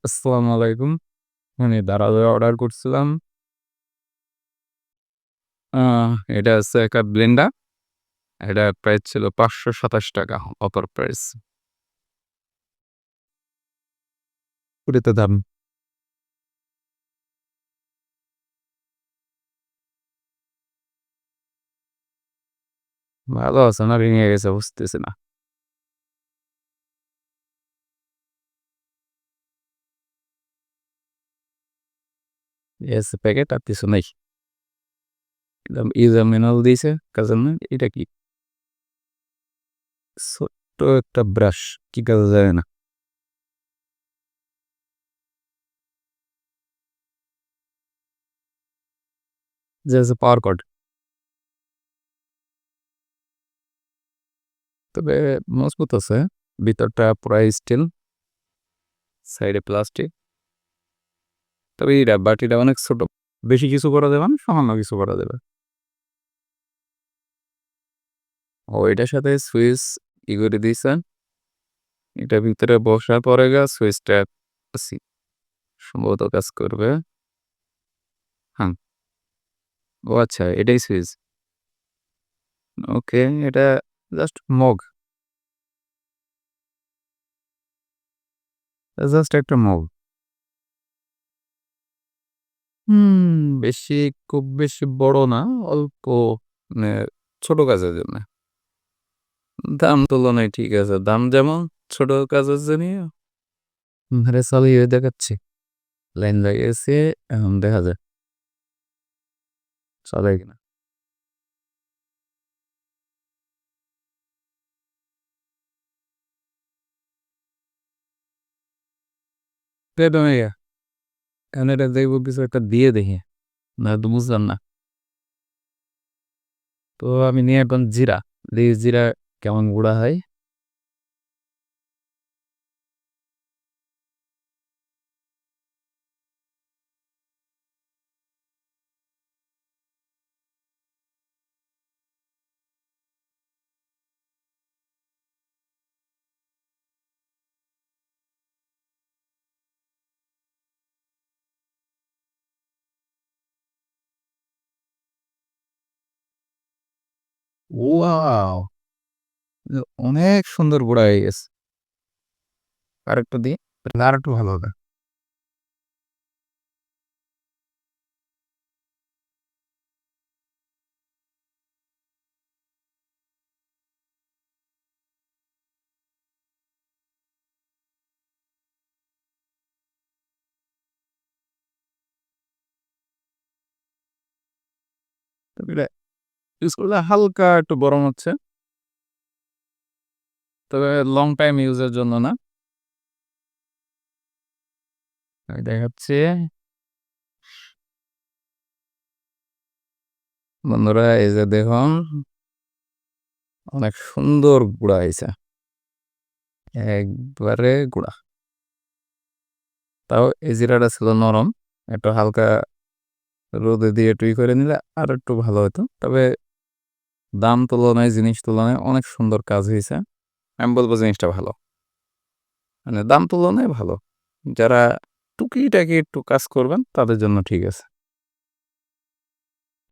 আসসালামু আলাইকুম। আমি দারাজে অর্ডার করছিলাম। আ এটা হচ্ছে একটা ব্লেন্ডার। এটার প্রাইস ছিল ৳৫২৭ অফার প্রাইস। কুরিতে দাম। ভালো আছে না ভেঙে গেছে বুঝতেছি না। এই হচ্ছে প্যাকেট আর কিছু নাই। একদম ইউজার ম্যানুয়াল দিয়েছে কাজের না। এটা কি? ছোট্ট একটা ব্রাশ। কি কাজে জানি না। যে হচ্ছে পাওয়ার কর্ড। তবে মজবুত আছে। ভিতরটা পুরা স্টিল, সাইডে প্লাস্টিক। তবে এইটা বাটিটা অনেক ছোট। বেশি কিছু করা যাবে না, সামান্য কিছু করা যাবে। ও এটার সাথে সুইচ করে দিয়েছে। এটার ভিতরে বসার পরে সুইচটা সি সম্ভবত কাজ করবে। হ্যাঁ, ও আচ্ছা এটাই সুইচ। ওকে, এটা জাস্ট মগ। জাস্ট একটা মগ। হুম, বেশি খুব বেশি বড় না, অল্প মানে ছোট কাজের জন্য। দাম তুলনায় ঠিক আছে। দাম যেমন ছোট কাজের জন্যই চালিয়ে দেখাচ্ছি। লাইন লাগিয়েছি, এখন দেখা যায় চলে কিনা। তো এটা এখন এটা দেখবো কিছু একটা দিয়ে দেখি। না তো বুঝলাম না। তো আমি নিয়ে এখন জিরা। দেখি জিরা কেমন গুঁড়া হয়। ওয়াও! অনেক সুন্দর গুঁড়া হয়ে গেছে। আরেকটু দিই। তাহলে আরেকটু ভালো হবে। তবে এটা ইউজ করলে হালকা একটু গরম হচ্ছে। তবে লং টাইম ইউজের জন্য না। আমি দেখাচ্ছি। বন্ধুরা এই যে দেখুন, অনেক সুন্দর গুঁড়া হইছে। একবারে গুঁড়া। তাও এই জিরাটা ছিল নরম। একটু হালকা রোদে দিয়ে একটু করে নিলে আরেকটু ভালো হতো। তবে দাম তুলনায়, জিনিস তুলনায় অনেক সুন্দর কাজ হইছে। আমি বলব জিনিসটা ভালো। মানে দাম তুলনায় ভালো। যারা টুকিটাকি একটু কাজ করবেন তাদের জন্য ঠিক আছে।